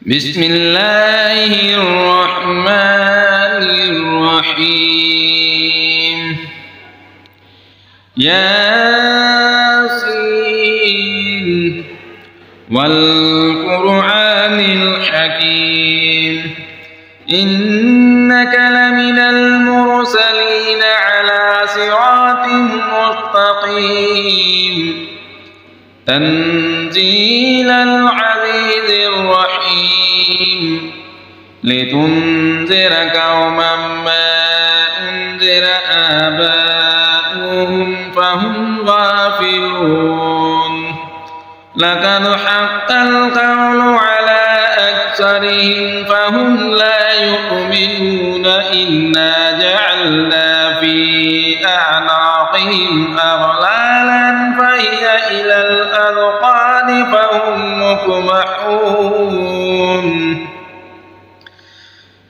بسم الله الرحمن الرحيم ياسين والقرآن الحكيم إنك لمن المرسلين على صراط مستقيم تنزيل العزيز الرحيم لتنذر قوما ما أنذر آباؤهم فهم غافلون لقد حق القول على أكثرهم فهم لا يؤمنون إنا جعلنا في أعناقهم أغلالا فهي إلى الأذقان فهم مقمحون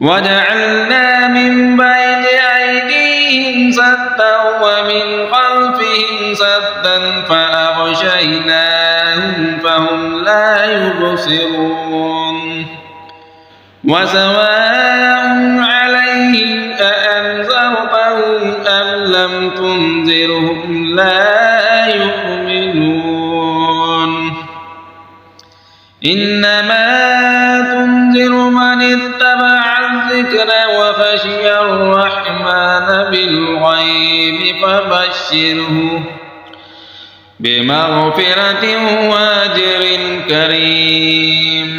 وجعلنا من بين أيديهم سدا ومن خلفهم سدا فأغشيناهم فهم لا يبصرون وسواء عليهم أأنذرتهم أم لم تنذرهم لا يؤمنون إنما تنذر من اتبع الذكر وخشي الرحمن بالغيب فبشره بمغفرة وأجر كريم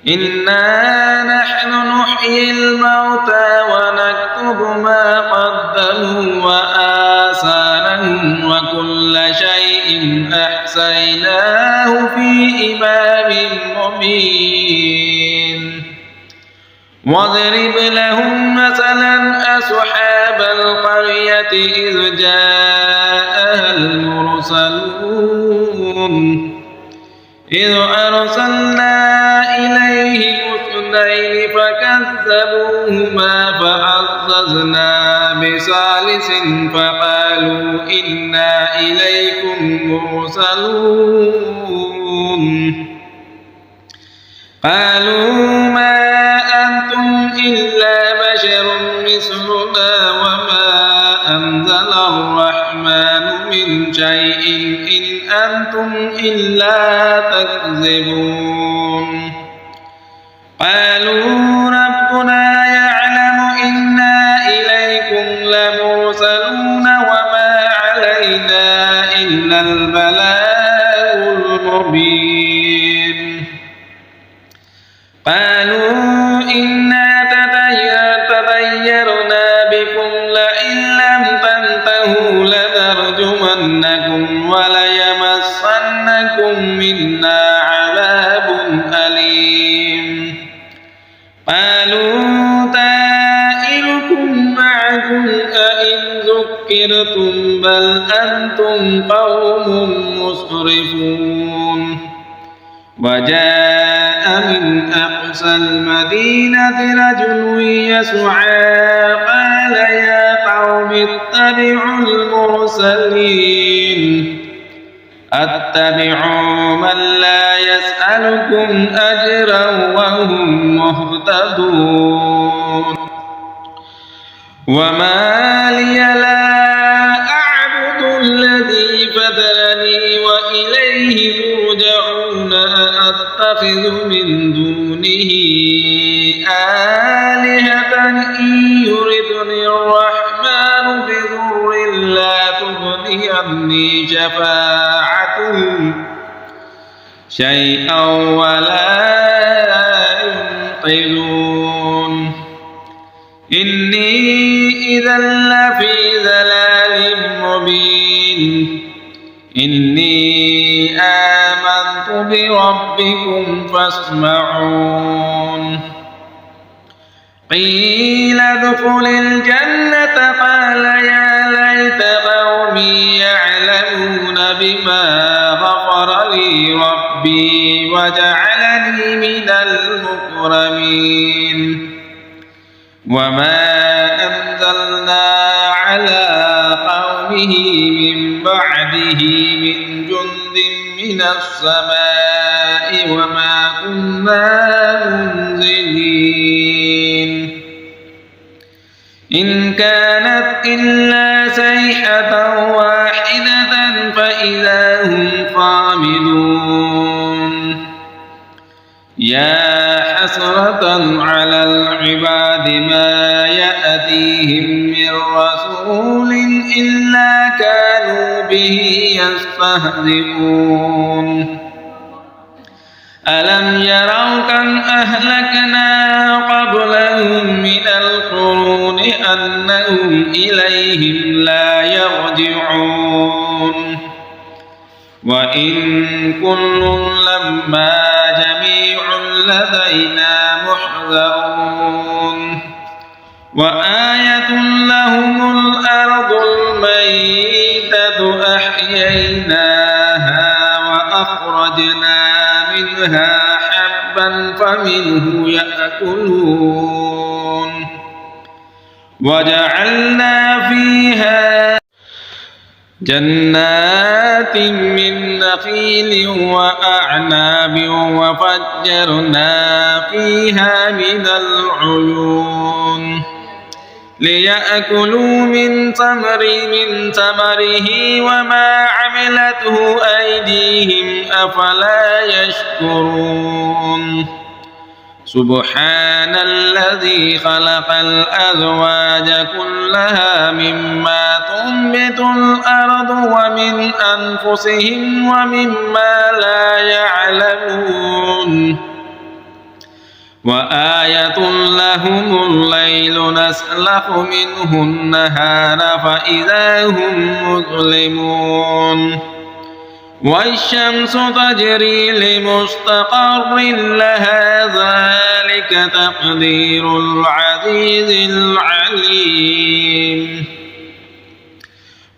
إنا نحن نحيي الموتى ونكتب ما قدموا وآثارهم وكل شيء أحصيناه في إمام مبين واضرب لهم مثلا أصحاب القرية إذ جاءها المرسلون إذ أرسلنا إليهم اثنين فكذبوهما فعززنا بثالث فقالوا إنا إليكم مرسلون قالوا ما أنتم إلا بشر مثلنا وما أنزل الرحمن من شيء إن أنتم إلا تكذبون قالوا ربنا يعلم إنا إليكم لمرسلون وما علينا إلا البلاغ المبين قالوا إنا تطيرنا بكم لئن لم تنتهوا لنرجمنكم وليمسنكم منا عذاب أليم قالوا طائركم معكم أئن ذكرتم بل أنتم قوم مسرفون وجاء من أقصى المدينة رجل يسعى قال يا قوم اتبعوا المرسلين اتبعوا من لا يسألكم أجرا وهم مهتدون وما لي لا أعبد الذي فدرني وإليه ترجعون أتخذ من دونه آلهة إن يردني الرحمن بضر لا تغني عني شفاعتهم شيئا ولا ينقذون إني إذا لفي ضلال مبين إني آمنت بربكم فاسمعون قيل ادخل الجنة قال يا ليت قومي يعلمون بما غفر لي ربي وجعلني من المكرمين وما أنزلنا على قومه من بعده من جند من السماء وما كنا كنا منزلين إن كانت إلا صيحة واحدة فإذا هم خامدون يا حسرة على العباد ما يأتيهم من رسول إلا كانوا به يستهزئون ألم يروا كم أهلكنا قبلهم من القرون أنهم إليهم لا يرجعون وإن كل لما جميع لدينا محذرون وآية لهم الأرض الميتة أحييناها وأخرجنا منها حبا فمنه يأكلون وجعلنا فيها جنات من نخيل وأعناب وفجرنا فيها من العيون ليأكلوا من ثمره وما عملته أيديهم أفلا يشكرون سبحان الذي خلق الأزواج كلها مما تنبت الأرض ومن أنفسهم ومما لا يعلمون وآية لهم الليل نسلخ منه النهار فإذا هم مظلمون والشمس تجري لمستقر لها ذلك تقدير العزيز العليم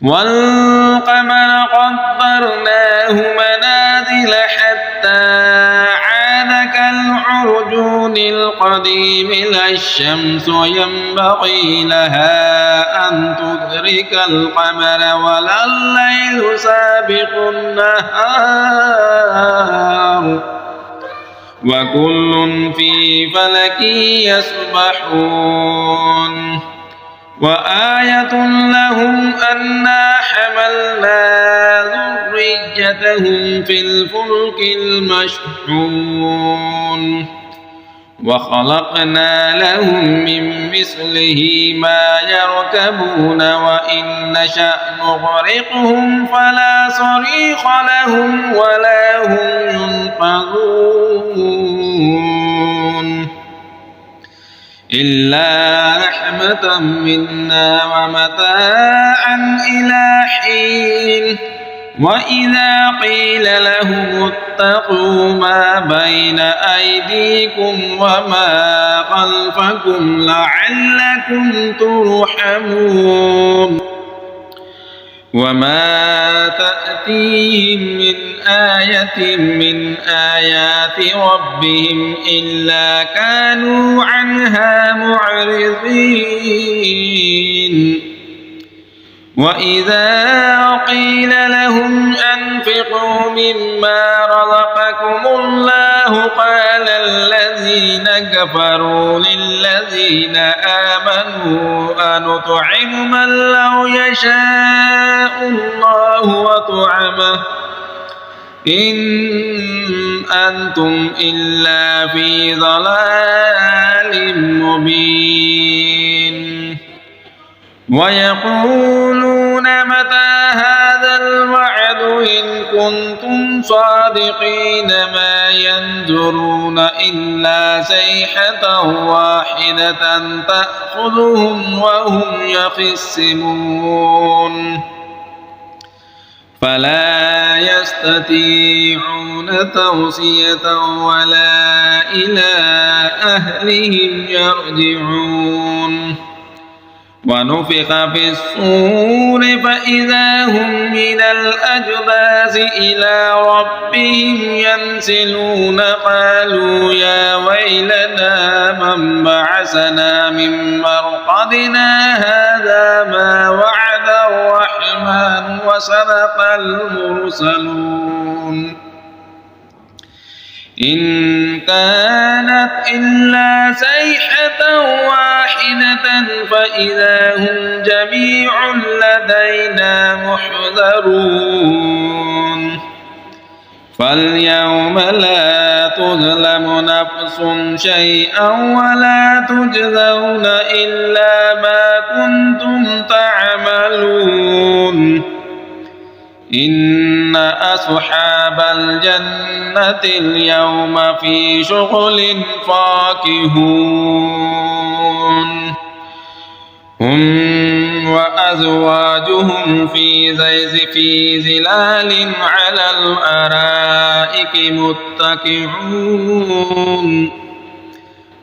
والقمر قدرناه منازل حتى عاد كالعرجون القديم لا الشمس ينبغي لها أن تدرك القمر ولا الليل سابق النهار وكل في فلك يسبحون وآية لهم أنا حملنا ذريتهم في الفلك المشحون وخلقنا لهم من مثله ما يركبون وإن نشأ نغرقهم فلا صريخ لهم ولا هم ينقذون إلا رحمة منا ومتاعا إلى حين وإذا قيل لهم اتقوا ما بين أيديكم وما خلفكم لعلكم ترحمون وما تأتيهم من آية من آيات ربهم إلا كانوا عنها معرضين وإذا قيل لهم أنفقوا مما رزقكم الله قال الذين كفروا للذين آمنوا أنطعم من لو يشاء الله وطعمه إن أنتم إلا في ضلال مبين ويقولون متى هذا الوعد إن كنتم صادقين ما ينظرون إلا صيحة واحدة تأخذهم وهم يخصمون فلا يستطيعون توصية ولا إلى أهلهم يرجعون ونفخ في الصور فإذا هم من الأجداث إلى ربهم ينسلون قالوا يا ويلنا من بعثنا من مرقدنا هذا ما وعد الرحمن وصدق المرسلون إن كانت إلا صيحة واحدة فإذا هم جميع لدينا محضرون فاليوم لا تظلم نفس شيئا ولا تجزون إلا ما كنتم تعملون إن أصحاب الجنة اليوم في شغل فاكهون هم وأزواجهم في ظلال على الأرائك متكئون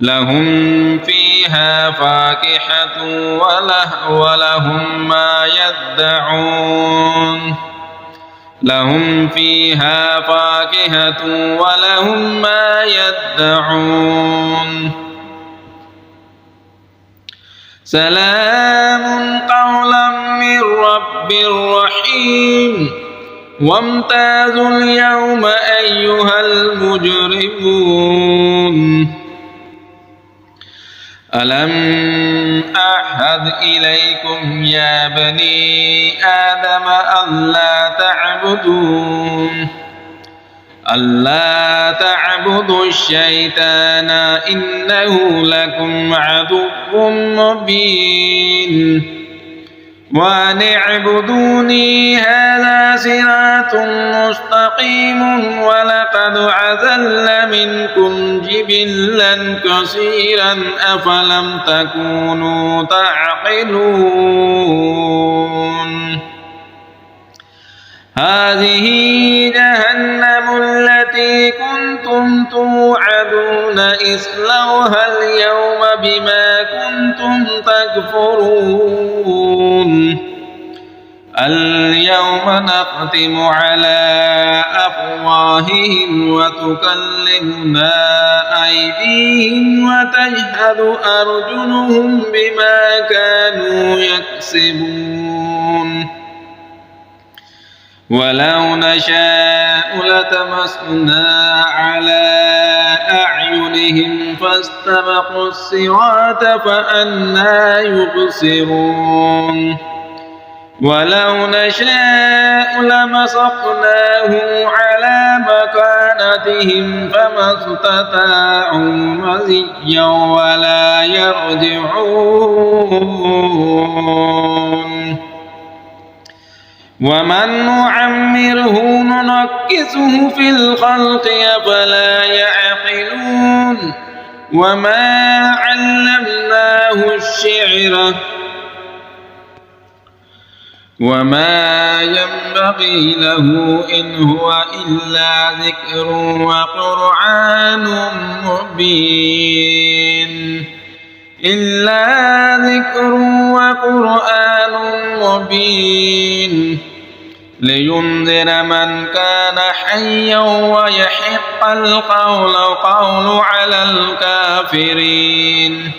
لهم فيها فاكهة ولهم ما يدعون لهم فيها فاكهة ولهم ما يدعون سلام قولا من رب رحيم وامتازوا اليوم أيها المجرمون ألم أعهد إليكم يا بني آدم ألا تعبدوا الشيطان إنه لكم عدو مبين وأن اعبدوني هذا صراط مستقيم ولقد أضل منكم جبلا كثيرا أفلم تكونوا تعقلون هذه جهنم التي كنتم توعدون اصلوها اليوم بما كنتم تكفرون اليوم نختم على أفواههم وتكلمنا أيديهم وتشهد أرجلهم بما كانوا يكسبون ولو نشاء لطمسنا على أعينهم فاستبقوا الصراط فأنى يبصرون ولو نشاء لمسخناهم على مكانتهم فما استطاعوا مضيا ولا يرجعون ومن نعمره ننكسه في الخلق أفلا يعقلون وما علمناه الشعر وما ينبغي له إن هو إلا ذكر وقرآن مبين لينذر من كان حيا ويحق القول على الكافرين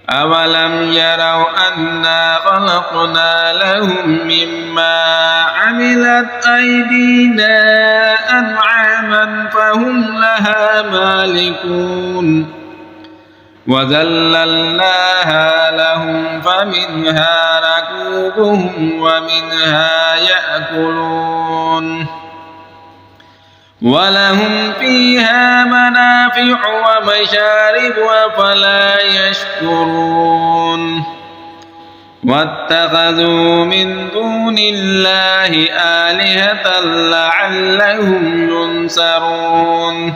أولم يروا أنا خلقنا لهم مما عملت أيدينا أنعاما فهم لها مالكون وذللناها لهم فمنها ركوبهم ومنها يأكلون ولهم فيها منافع ومشارب أفلا يشكرون واتخذوا من دون الله آلهة لعلهم ينصرون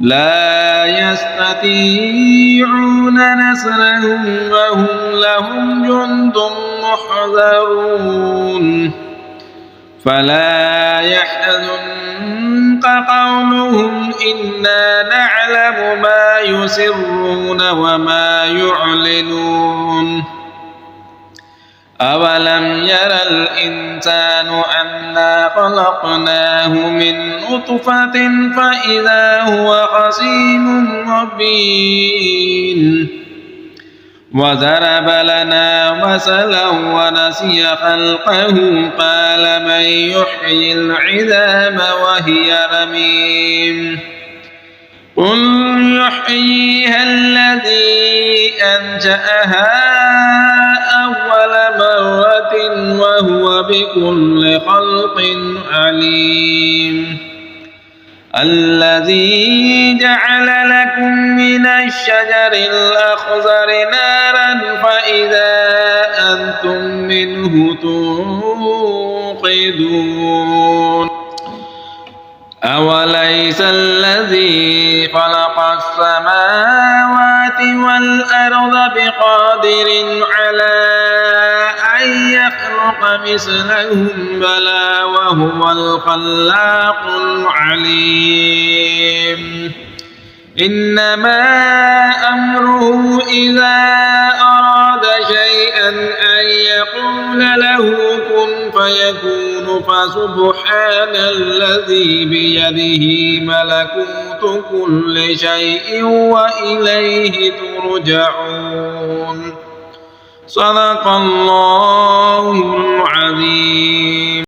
لا يستطيعون نصرهم وهم لهم جند محضرون فلا يحزنك قولهم إنا نعلم ما يسرون وما يعلنون أولم ير الإنسان أنا خلقناه من نطفة فإذا هو خصيم مبين وضرب لنا مثلا ونسي خلقه قال من يحيي العظام وهي رميم قل يحييها الذي أنشأها أول مرة وهو بكل خلق عليم الذي جعل لكم من الشجر الأخضر نارا فإذا أنتم منه توقدون أوليس الذي خلق السماوات والأرض بقادر على أن يخلق مثلهم بلى وهو الخلاق العليم إنما أمره إذا أراد شيئا أن يقول له كن فيكون فسبحان الذي بيده ملكوت كل شيء وإليه ترجعون صدق الله